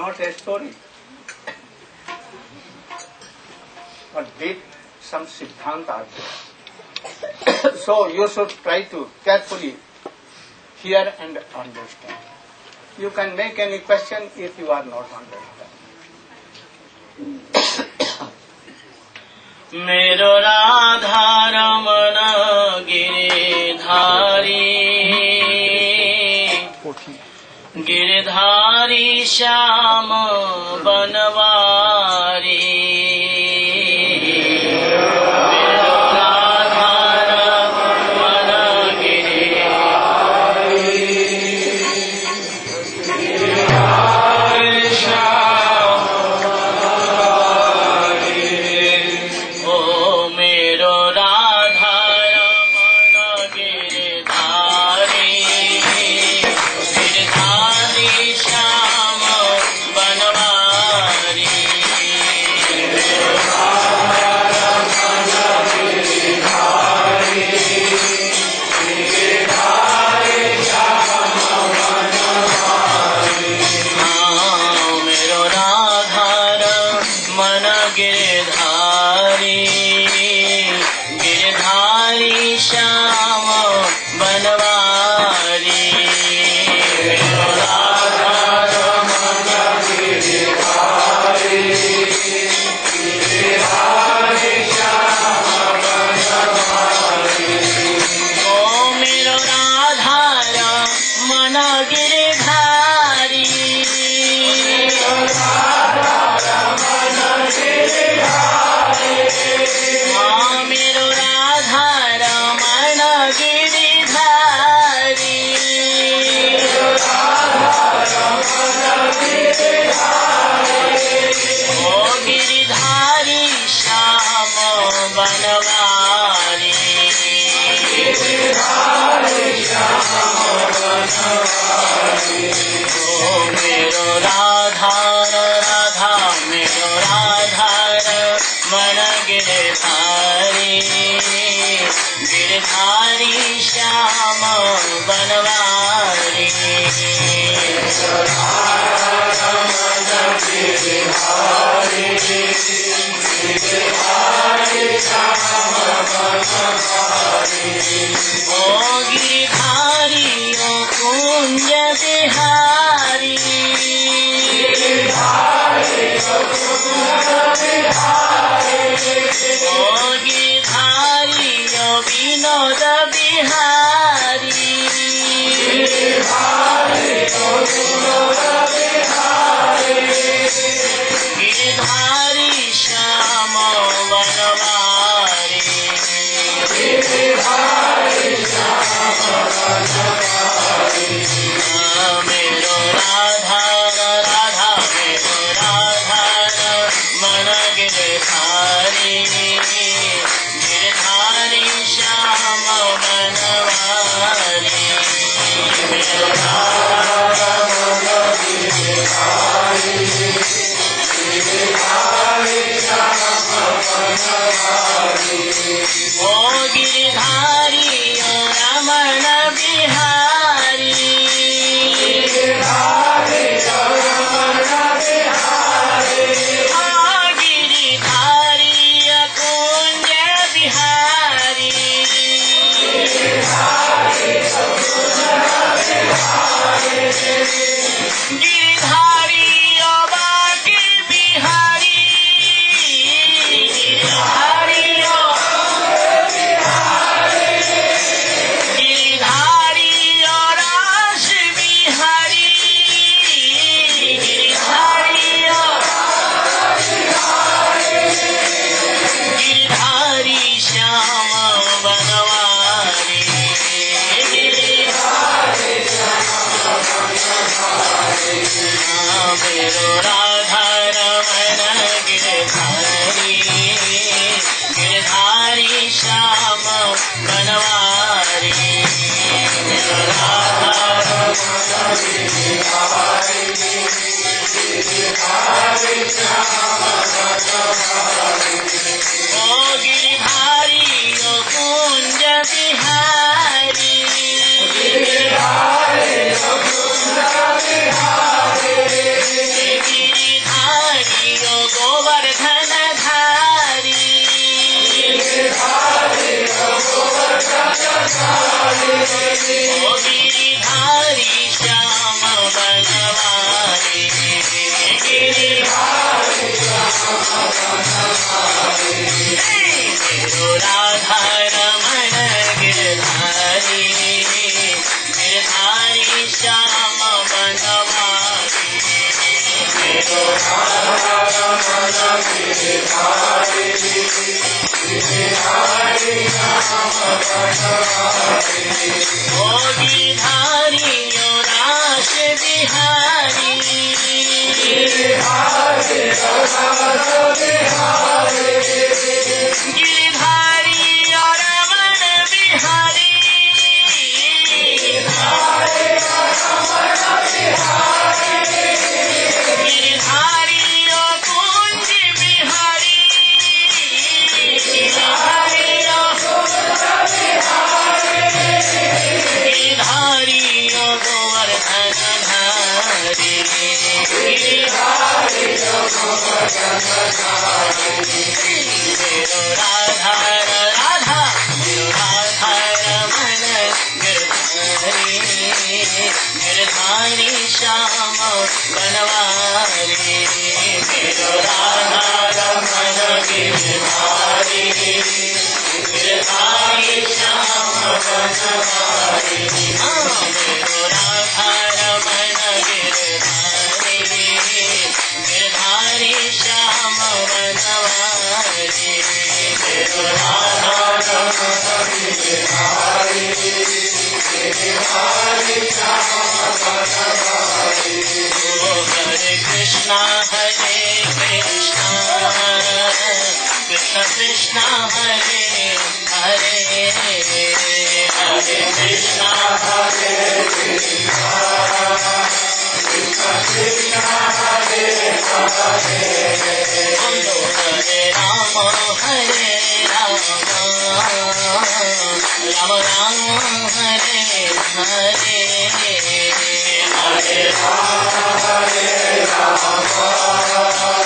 not a story, but deep some siddhanta are there. So you should try to carefully hear and understand. You can make any question if you are not understand. मेरो राधा रमण गिरिधारी गिरधारी श्याम बनवारी राधा रमण गिरधारी गिरधारी श्याम बनवारी ओ गिरधारी रास बिहारी गिरधारी और रमण बिहारी गिरधारी और कुंज बिहारी गिरधारी और गोवर्धन धारी राधा राधा राधा रमण गिरधारी गिरधारी श्याम बनवारी राधा रमण गिरधारी गिरधारी श्याम बनवारी राधा रमण गिरधारी गिरधारी श्याम बनवारी राधा रमण गिरधारी गिरधारी श्याम बनवारी हरे कृष्णा कृष्ण कृष्ण हरे हरे हरे कृष्णा हरे कृष्णा कृष्ण कृष्ण हरे हरे हरे राम हरे राम राम राम हरे हरे हरे राम हरे राम राम राम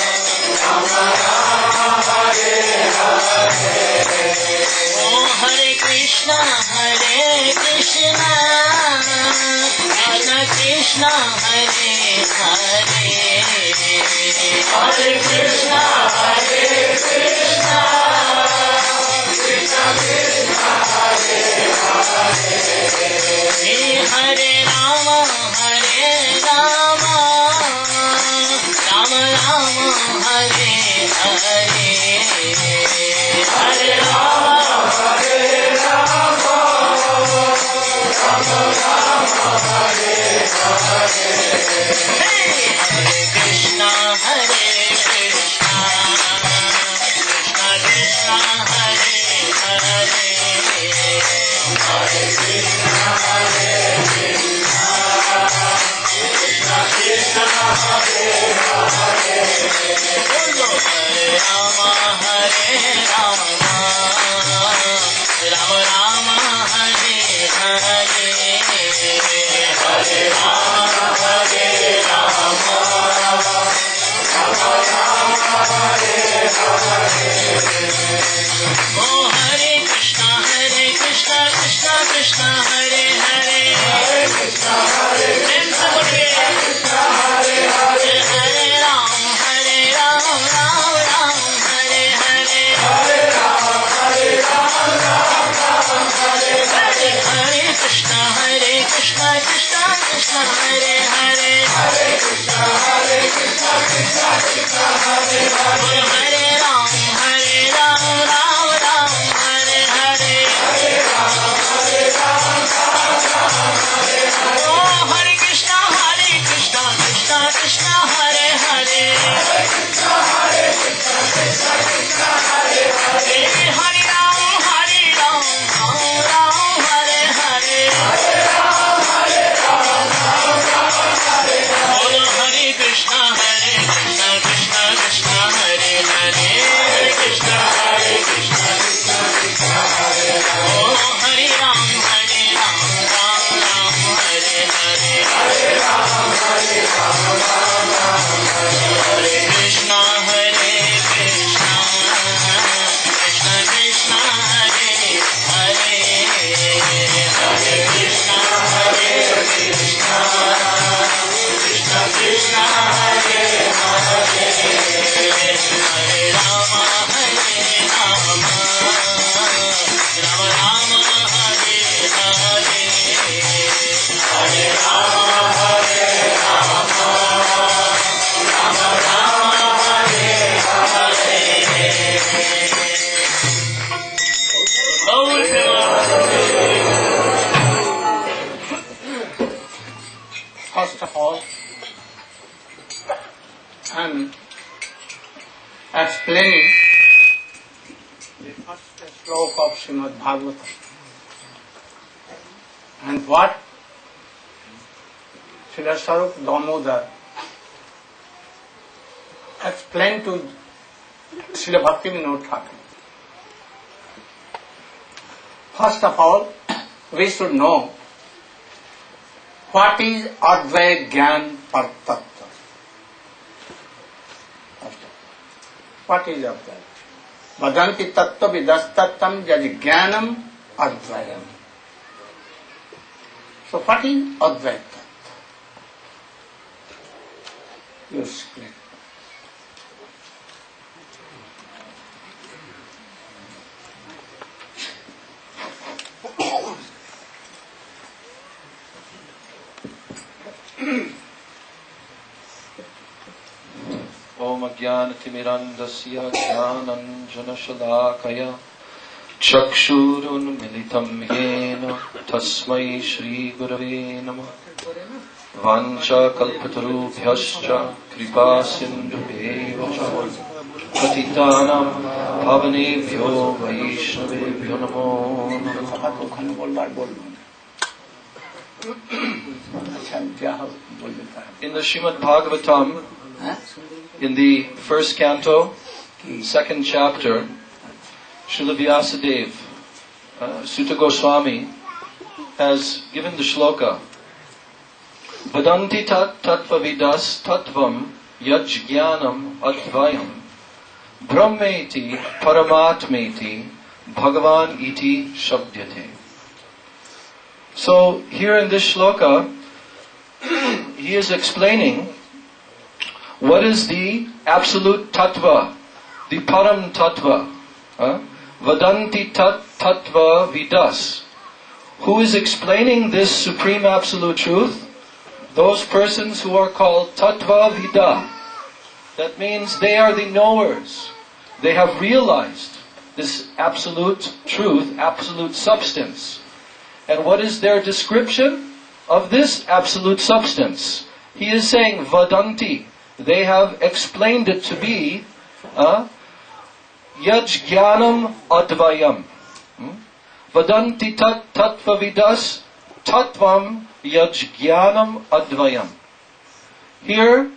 हरे हरे ओ हरे कृष्णा कृष्ण कृष्ण हरे हरे हरे कृष्णा कृष्ण कृष्ण कृष्ण हरे हरे हरे राम राम राम राम हरे हरे हरे राम राम राम हरे हरे हरे कृष्णा कृष्ण कृष्ण कृष्ण हरे हरे हरे कृष्णा कृष्ण कृष्ण हरे हरे बोलो हरे राम राम राम हरे हरे हरे राम राम राम हरे हरे ओ हरे कृष्णा कृष्ण कृष्ण हरे हरे हरे कृष्णा प्रेम से बोलिए Hare Hare Ram Ram Ram Hare Hare Hare Ram Ram Hare Hare Hare Krishna Krishna Krishna Hare Hare Hare Krishna Krishna Krishna Hare Hare Hare Ram Ram Ram Hare Hare Hare Ram am explaining the first sloka of Srimad Bhagavatam. And what Srila Sarup Damodar explained to Srila Bhakti Vinod Thakur. First of all, we should know what is Advaya Gyan Par Tattva. What is Advaya? Vadanti Tattva Vidastattam Jadi Gyanam Advayam. So what is Advaya Tattva? You explain. Om Ajnanatimirandasya Jnananjanashalakaya Chakshurun Militam Yena Tasmai Shri Gurave Namah Vancha Kalpatarubhyascha Kripa Sindhubheva Patitanam Pavanebhyo Vaishnavebhyo Namo In the Srimad Bhagavatam, in the first canto, second chapter, Srila Vyasadeva, Sutta Goswami, has given the shloka, Vadanti tat tattvavidas tattvam yajjnanam advayam brahmeti paramatmeti bhagavan iti shabdyate. So here in this shloka, he is explaining what is the absolute tattva, the param tattva. Vadanti tat tattva vidas. Who is explaining this supreme absolute truth? Those persons who are called tattva vida. That means they are the knowers. They have realized this absolute truth, absolute substance. And what is their description of this absolute substance? He is saying vadanti. They have explained it to be yajjnanam advayam. Vadanti tat tattvavidas tattvam yajjnanam advayam. Here,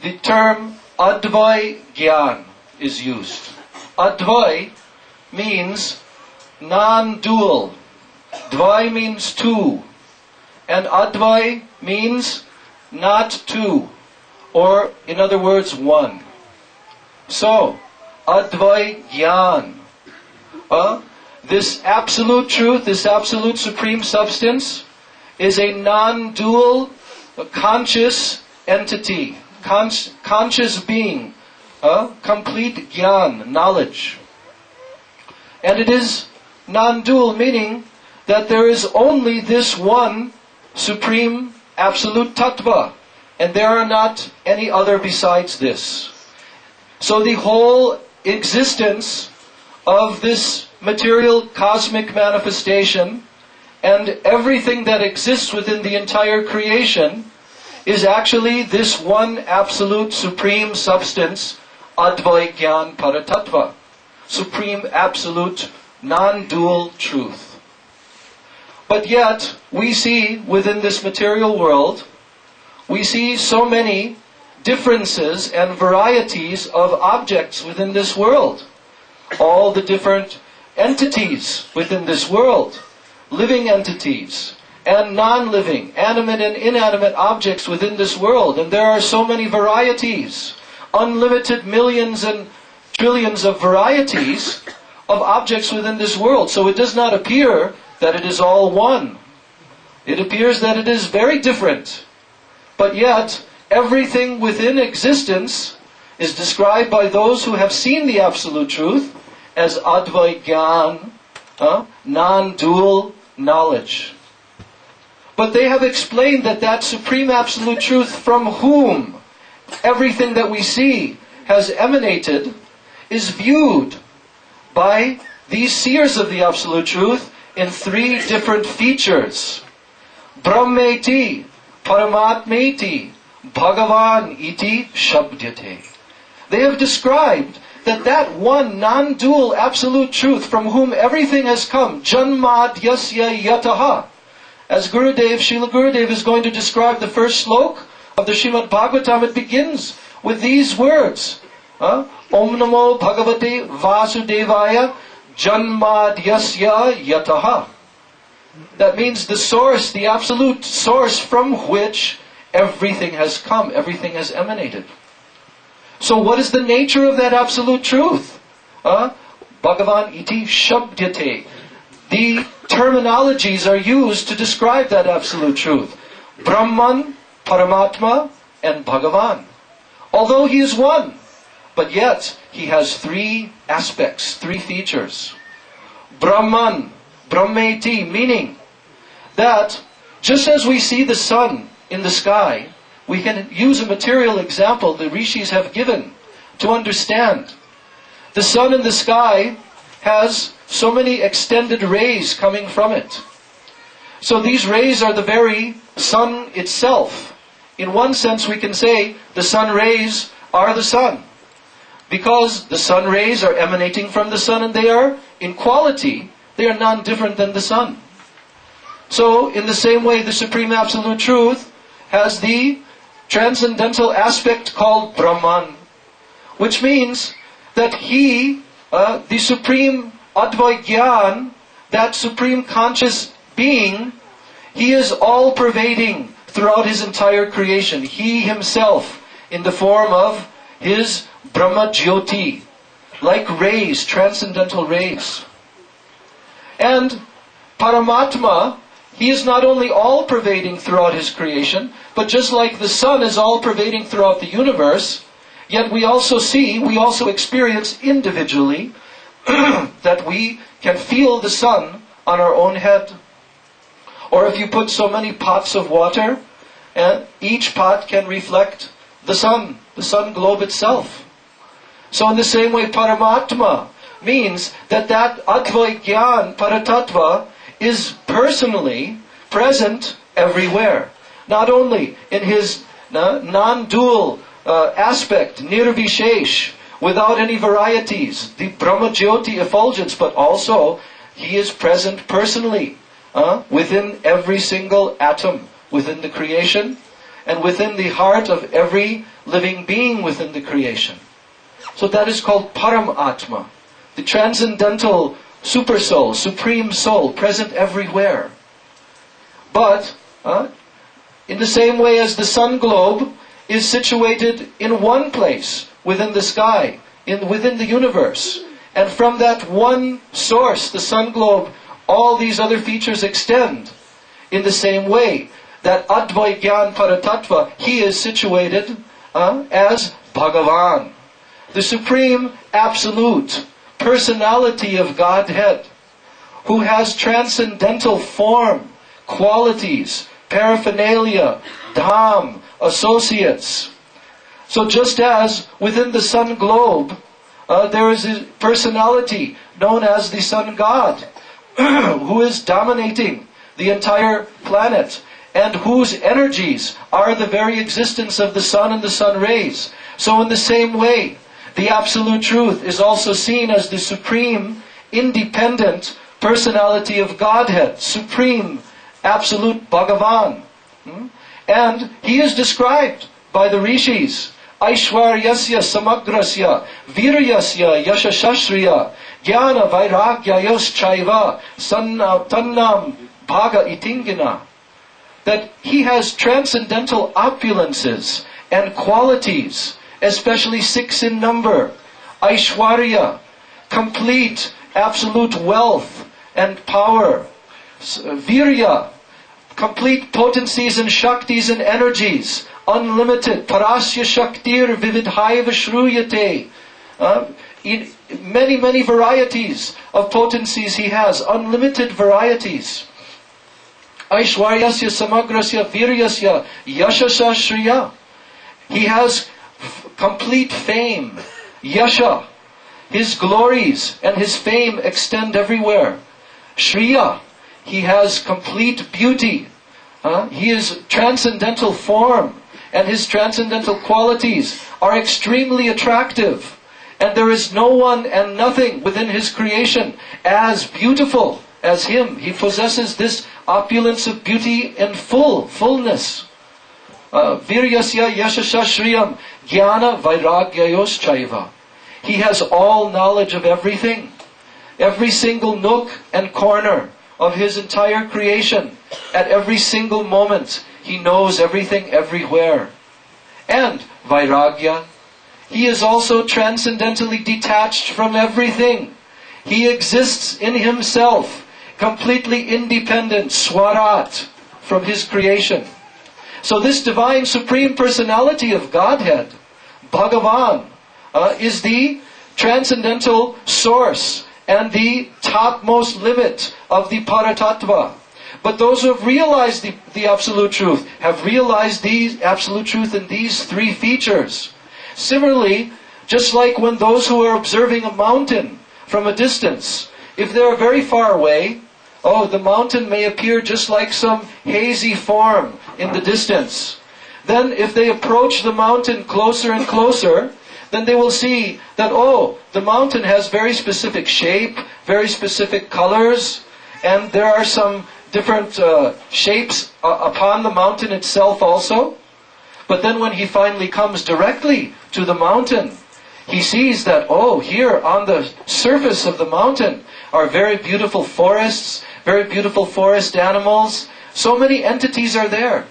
the term advay gyan is used. Advay means non-dual. Dvay means two. And advay means not two. Or, in other words, one. So, advay gyan. This absolute truth, this absolute supreme substance, is a non-dual, conscious entity, conscious being, complete gyan, knowledge. And it is non-dual, meaning that there is only this one supreme absolute tattva, and there are not any other besides this. So the whole existence of this material cosmic manifestation and everything that exists within the entire creation is actually this one absolute supreme substance, Advaya Gyan Paratattva, supreme absolute non-dual truth. But yet, we see within this material world, we see so many differences and varieties of objects within this world. All the different entities within this world, living entities and non-living, animate and inanimate objects within this world. And there are so many varieties, unlimited millions and trillions of varieties of objects within this world. So it does not appear that it is all one. It appears that it is very different. But yet, everything within existence is described by those who have seen the Absolute Truth as Advaya Gyan, non-dual knowledge. But they have explained that that Supreme Absolute Truth from whom everything that we see has emanated is viewed by these seers of the Absolute Truth in three different features. Brahmeti, Paramatmeti, Bhagavan iti shabdyate. They have described that one non-dual absolute truth from whom everything has come, janmadhyasya yataha. As Srila Gurudeva is going to describe the first slok of the Srimad Bhagavatam, it begins with these words. Om Namo Bhagavate Vasudevaya Janmadhyasya Yataha. That means the source, the absolute source from which everything has come, everything has emanated. So what is the nature of that absolute truth? Bhagavan iti shabdyate. The terminologies are used to describe that absolute truth. Brahman, Paramatma, and Bhagavan. Although he is one, but yet he has three aspects, three features. Brahman, Brahmeti, meaning that just as we see the sun in the sky, we can use a material example the rishis have given to understand. The sun in the sky has so many extended rays coming from it. So these rays are the very sun itself. In one sense we can say the sun rays are the sun, because the sun rays are emanating from the sun and they are, in quality, they are none different than the sun. So in the same way the Supreme Absolute Truth has the transcendental aspect called Brahman, which means that he, the Supreme Advaigyan, that Supreme Conscious Being, he is all-pervading throughout his entire creation. He himself, in the form of his Brahma Jyoti, like rays, transcendental rays. And Paramatma, he is not only all-pervading throughout his creation, but just like the sun is all-pervading throughout the universe, yet we also experience individually that we can feel the sun on our own head. Or if you put so many pots of water, each pot can reflect the sun globe itself. So in the same way, Paramatma means that Advaigyan Paratattva is personally present everywhere. Not only in his non-dual aspect, nirvishesh, without any varieties, the Brahma Jyoti effulgence, but also he is present personally within every single atom within the creation and within the heart of every living being within the creation. So that is called Paramatma, the transcendental super soul, supreme soul, present everywhere. But in the same way as the sun globe is situated in one place within the sky, within the universe, and from that one source, the sun globe, all these other features extend. In the same way, that Advaigyan Paratattva, he is situated as Bhagavan, the Supreme Absolute Personality of Godhead, who has transcendental form, qualities, paraphernalia, dham, associates. So just as within the sun globe, there is a personality known as the sun god, who is dominating the entire planet, and whose energies are the very existence of the sun and the sun rays. So in the same way, the Absolute Truth is also seen as the supreme, independent personality of Godhead, Supreme, Absolute Bhagavan. And he is described by the rishis, Aishwaryasya Samagrasya, Viryasya Yashashashriya, Jnana Vairagya Yoschaiva, Tannam Bhaga Itingina. That he has transcendental opulences and qualities, especially 6 in number. Aishwarya, complete, absolute wealth and power. Virya, complete potencies and shaktis and energies, unlimited. Parasya Shaktir Vividhaiva Shruyate. In many varieties of potencies he has, unlimited varieties. Aishwaryasya Samagrasya Viryasya Yashasha Shriya. He has complete fame, Yasha. His glories and his fame extend everywhere. Shriya, he has complete beauty. He is transcendental form. and His transcendental qualities are extremely attractive. And there is no one and nothing within His creation as beautiful as Him. He possesses this opulence of beauty in fullness. Viryasya yashasha shriyam jnana vairagyayos chaiva. He has all knowledge of everything. Every single nook and corner of His entire creation. At every single moment, He knows everything everywhere. And vairagya, He is also transcendentally detached from everything. He exists in Himself, completely independent, swarat, from His creation. So this Divine Supreme Personality of Godhead, Bhagavan, is the transcendental source and the topmost limit of the Paratattva. But those who have realized the Absolute Truth have realized the Absolute Truth in these three features. Similarly, just like when those who are observing a mountain from a distance, if they are very far away, the mountain may appear just like some hazy form in the distance. Then if they approach the mountain closer and closer, then they will see that, the mountain has very specific shape, very specific colors, and there are some different shapes upon the mountain itself also. But then when he finally comes directly to the mountain, he sees that, here on the surface of the mountain are very beautiful forests, very beautiful forest animals. So many entities are there.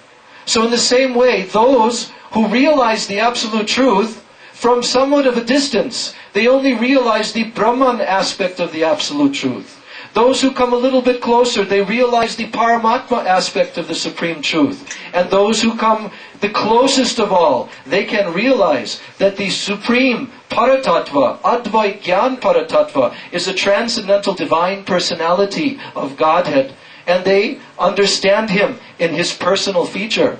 So in the same way, those who realize the Absolute Truth, from somewhat of a distance, they only realize the Brahman aspect of the Absolute Truth. Those who come a little bit closer, they realize the Paramatma aspect of the Supreme Truth. And those who come the closest of all, they can realize that the Supreme Paratattva, Advait Gyan Paratattva, is a transcendental Divine Personality of Godhead. And they understand Him in His personal feature.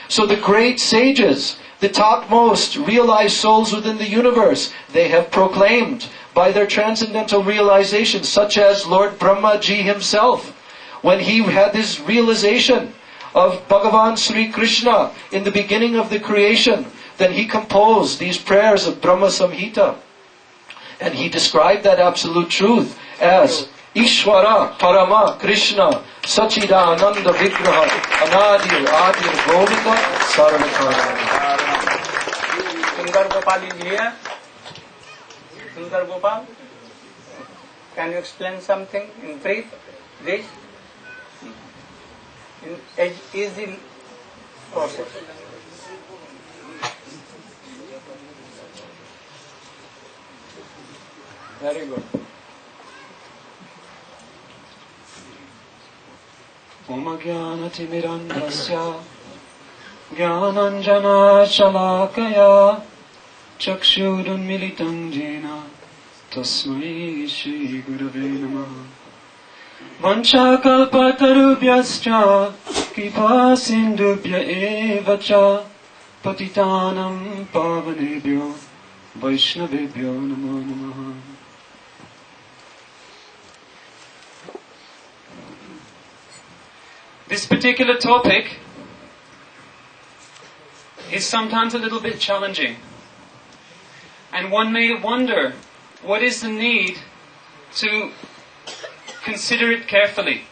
So the great sages, the topmost realized souls within the universe, they have proclaimed by their transcendental realizations, such as Lord Brahmaji himself, when he had this realization of Bhagavan Sri Krishna in the beginning of the creation, then he composed these prayers of Brahma Samhita. And he described that Absolute Truth as Ishvara Parama Krishna Sachidananda Vigraha Anadir Adir Govinda Sarvakara. Sundar Gopal is here. Sundar Gopal, can you explain something in brief? This in easy process. Very good. Om Jnanatimirandhasya Jnananjana Shalakaya Chakshurunmilitam Jena Tasmai Shri Gurave Namaha Vanchakalpatarubhyascha Kripa Sindubhya Evacha Patitanam Pavanebhyo Vaishnavebhyo Namo Namaha. This particular topic is sometimes a little bit challenging. And one may wonder, what is the need to consider it carefully?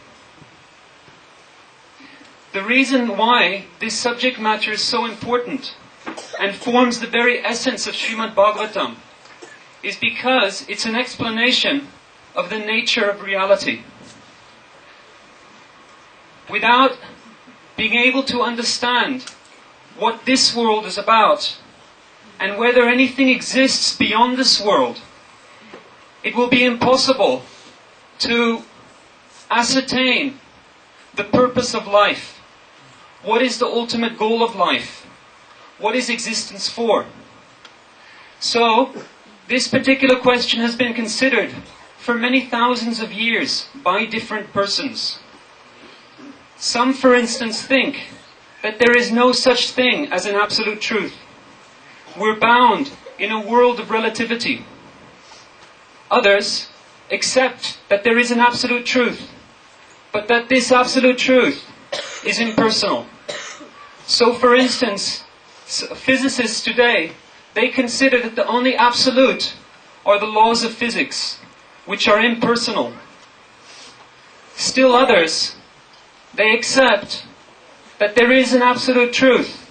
The reason why this subject matter is so important and forms the very essence of Srimad Bhagavatam is because it's an explanation of the nature of reality. Without being able to understand what this world is about and whether anything exists beyond this world, it will be impossible to ascertain the purpose of life. What is the ultimate goal of life? What is existence for? So, this particular question has been considered for many thousands of years by different persons. Some, for instance, think that there is no such thing as an absolute truth. We're bound in a world of relativity. Others accept that there is an absolute truth, but that this absolute truth is impersonal. So, for instance, physicists today, they consider that the only absolute are the laws of physics, which are impersonal. Still others, they accept that there is an absolute truth,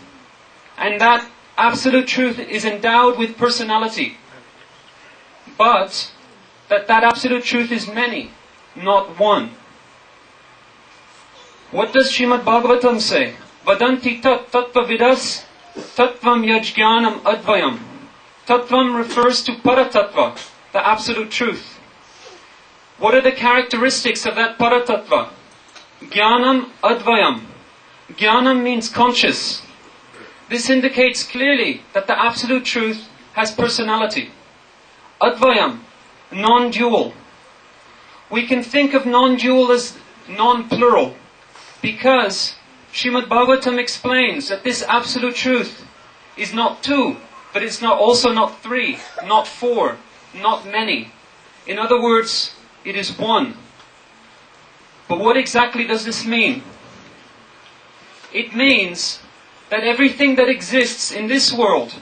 and that absolute truth is endowed with personality, but that absolute truth is many, not one. What does Srimad Bhagavatam say? Vadanti tat tattva vidas tattvam yajnanam advayam. Tattvam refers to paratattva, the absolute truth. What are the characteristics of that paratattva? Jnanam advayam. Jnanam means conscious. This indicates clearly that the absolute truth has personality. Advayam, non-dual. We can think of non-dual as non-plural, because Srimad Bhagavatam explains that this absolute truth is not two, but it's also not three, not four, not many. In other words, it is one. But what exactly does this mean? It means that everything that exists in this world,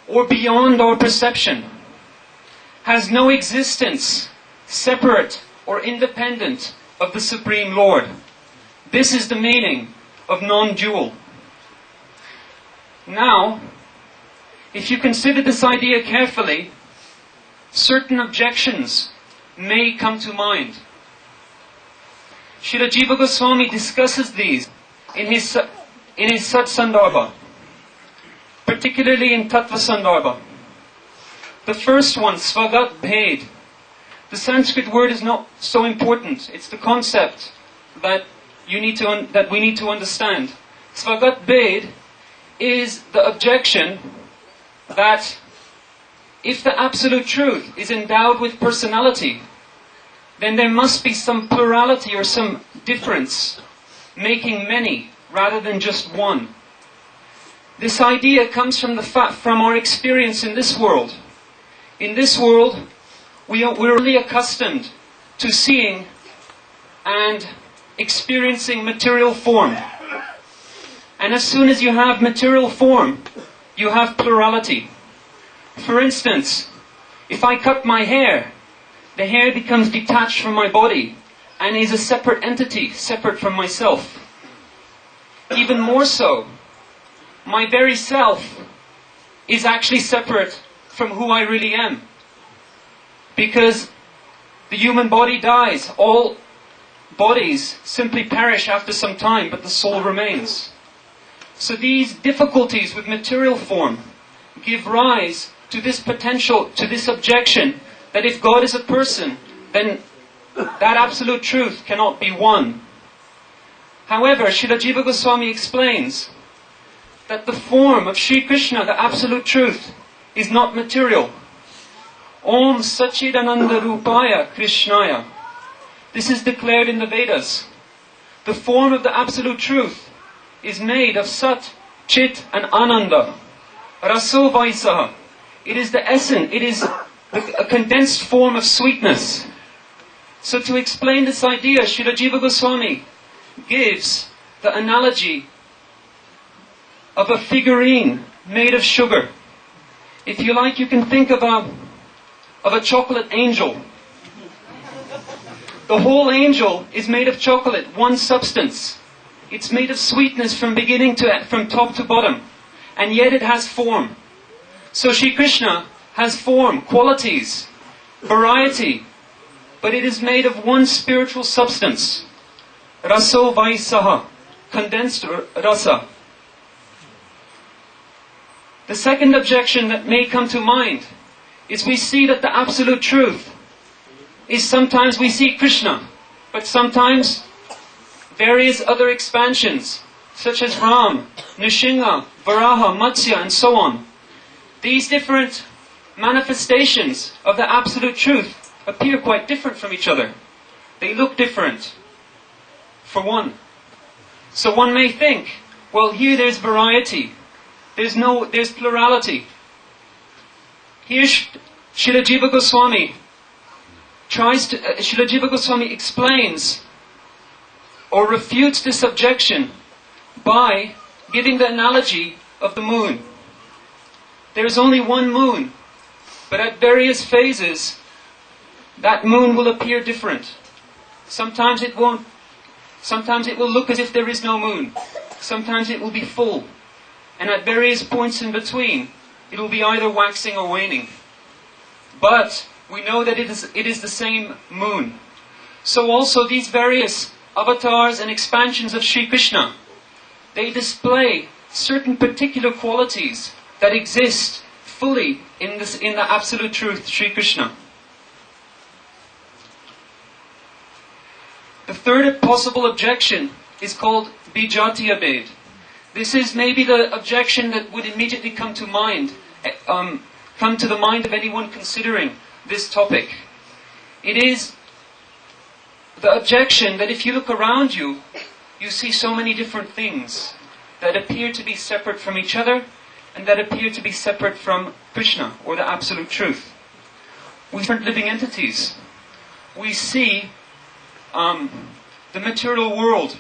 or beyond our perception, has no existence separate or independent of the Supreme Lord. This is the meaning of non-dual. Now, if you consider this idea carefully, certain objections may come to mind. Srila Jiva Goswami discusses these in his Sat Sandarbha, particularly in Tattva Sandarbha. The first one, Svagat Bhed. The Sanskrit word is not so important. It's the concept that we need to understand. Svagat Bhed is the objection that if the absolute truth is endowed with personality, then there must be some plurality or some difference, making many rather than just one. This idea comes from our experience in this world. In this world, we're only accustomed to seeing and experiencing material form. And as soon as you have material form, you have plurality. For instance, if I cut my hair, the hair becomes detached from my body and is a separate entity, separate from myself. Even more so, my very self is actually separate from who I really am. Because the human body dies. All bodies simply perish after some time, but the soul remains. So these difficulties with material form give rise to this potential, to this objection, that if God is a person, then that absolute truth cannot be one. However, Srila Jiva Goswami explains that the form of Sri Krishna, the absolute truth, is not material. Om Sachidananda Rupaya Krishnaya. This is declared in the Vedas. The form of the absolute truth is made of Sat, Chit and Ananda. Raso Vaisaha. It is the essence, it is a condensed form of sweetness. So to explain this idea, Srila Jiva Goswami gives the analogy of a figurine made of sugar. If you like, you can think of a chocolate angel. The whole angel is made of chocolate, one substance. It's made of sweetness from top to bottom. And yet it has form. So Sri Krishna has form, qualities, variety, but it is made of one spiritual substance. Raso Vaisaha, condensed rasa. The second objection that may come to mind is we see that the absolute truth is sometimes we see Krishna, but sometimes various other expansions, such as Ram, Nrsimha, Varaha, Matsya, and so on. These different manifestations of the absolute truth appear quite different from each other. They look different, for one. So one may think, well, here there's variety. There's plurality. Here Srila Jiva Goswami explains or refutes this objection by giving the analogy of the moon. There is only one moon, but at various phases, that moon will appear different. Sometimes it won't. Sometimes it will look as if there is no moon. Sometimes it will be full. And at various points in between, it will be either waxing or waning. But we know that it is the same moon. So also these various avatars and expansions of Sri Krishna, they display certain particular qualities that exist fully in the absolute truth, Sri Krishna. The third possible objection is called Bijatiya Bhed. This is maybe the objection that would immediately come to the mind of anyone considering this topic. It is the objection that if you look around you, you see so many different things that appear to be separate from each other and that appear to be separate from Krishna, or the absolute truth. We see different living entities. We see the material world,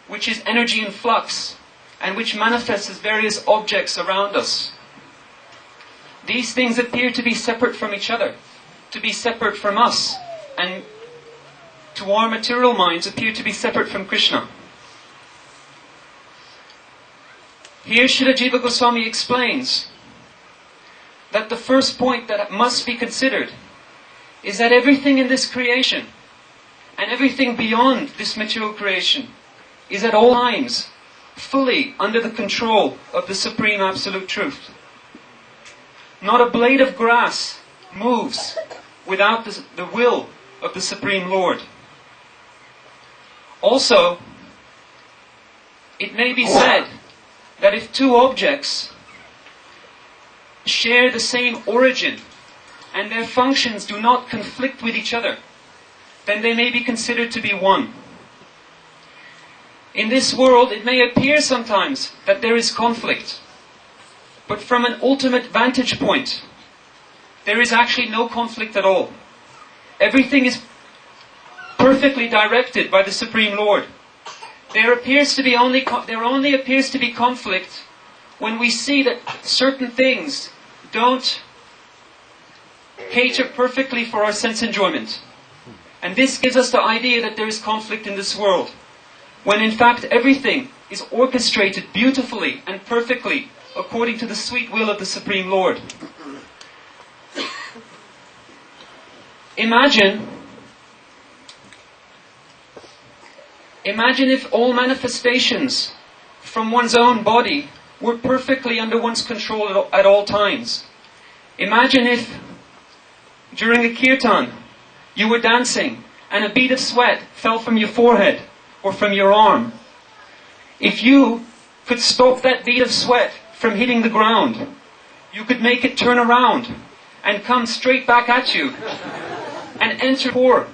which is energy in flux, and which manifests as various objects around us. These things appear to be separate from each other, to be separate from us, and to our material minds appear to be separate from Krishna. Here Srila Jiva Goswami explains that the first point that must be considered is that everything in this creation and everything beyond this material creation is at all times fully under the control of the Supreme Absolute Truth. Not a blade of grass moves without the will of the Supreme Lord. Also, it may be said that if two objects share the same origin and their functions do not conflict with each other, then they may be considered to be one. In this world, it may appear sometimes that there is conflict, but from an ultimate vantage point, there is actually no conflict at all. Everything is perfectly directed by the Supreme Lord. There only appears to be conflict when we see that certain things don't cater perfectly for our sense enjoyment. And this gives us the idea that there is conflict in this world, when in fact everything is orchestrated beautifully and perfectly according to the sweet will of the Supreme Lord. Imagine if all manifestations from one's own body were perfectly under one's control at all times. Imagine if during a kirtan you were dancing and a bead of sweat fell from your forehead or from your arm. If you could stop that bead of sweat from hitting the ground, you could make it turn around and come straight back at you and enter the core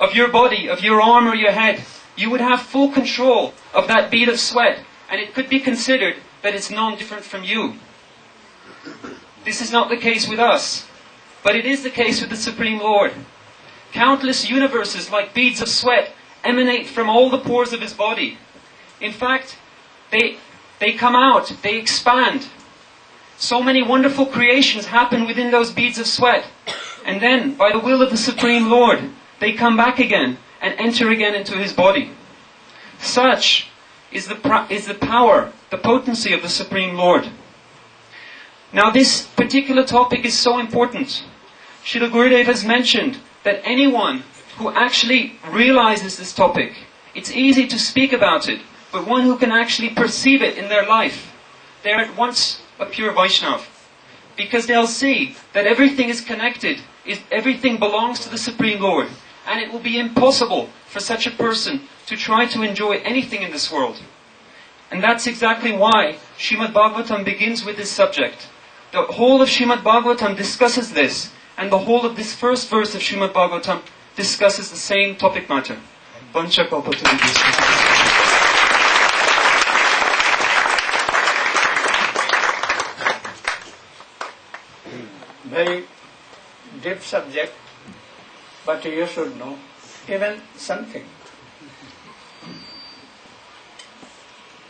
of your body, of your arm or your head. You would have full control of that bead of sweat, and it could be considered that it's non-different from you. This is not the case with us, but it is the case with the Supreme Lord. Countless universes like beads of sweat emanate from all the pores of His body. In fact, they come out, they expand. So many wonderful creations happen within those beads of sweat. And then, by the will of the Supreme Lord, they come back again and enter again into His body. Such is the power, the potency of the Supreme Lord. Now this particular topic is so important. Srila Gurudeva has mentioned that anyone who actually realizes this topic, it's easy to speak about it, but one who can actually perceive it in their life, they're at once a pure Vaishnava. Because they'll see that everything is connected, everything belongs to the Supreme Lord, and it will be impossible for such a person to try to enjoy anything in this world. And that's exactly why Srimad Bhagavatam begins with this subject. The whole of Srimad Bhagavatam discusses this, and the whole of this first verse of Srimad Bhagavatam discusses the same topic matter. Very deep subject, but you should know even something.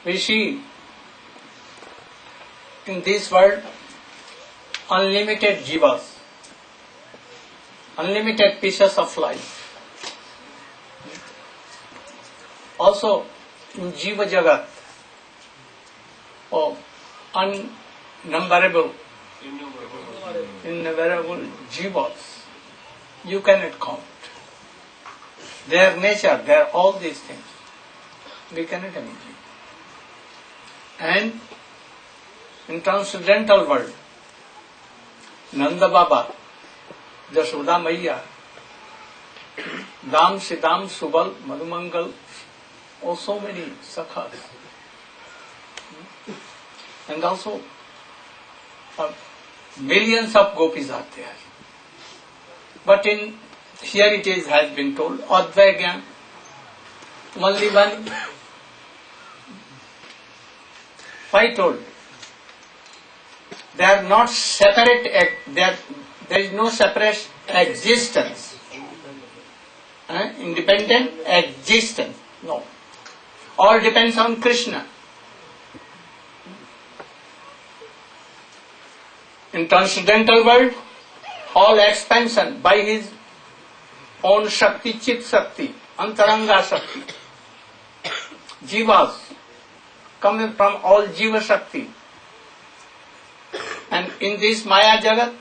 We see in this world unlimited jivas, unlimited pieces of life. Also in Jiva Jagat, unnumberable, innumerable jivas, you cannot count. Their nature, their all these things, we cannot imagine. And in transcendental world, Nanda Baba, Jashoda Maiya, Dam Sidam Subal Madhumangal, oh so many sakhas. And also millions of gopis are there. But here it is has been told, Advaigyan, only one. Why told? They are not separate, there is no separate existence. Independent existence. No. All depends on Krishna. In transcendental world, all expansion by his own Shakti, Chit Shakti, Antaranga Shakti. Jivas coming from all Jiva Shakti. And in this Maya Jagat,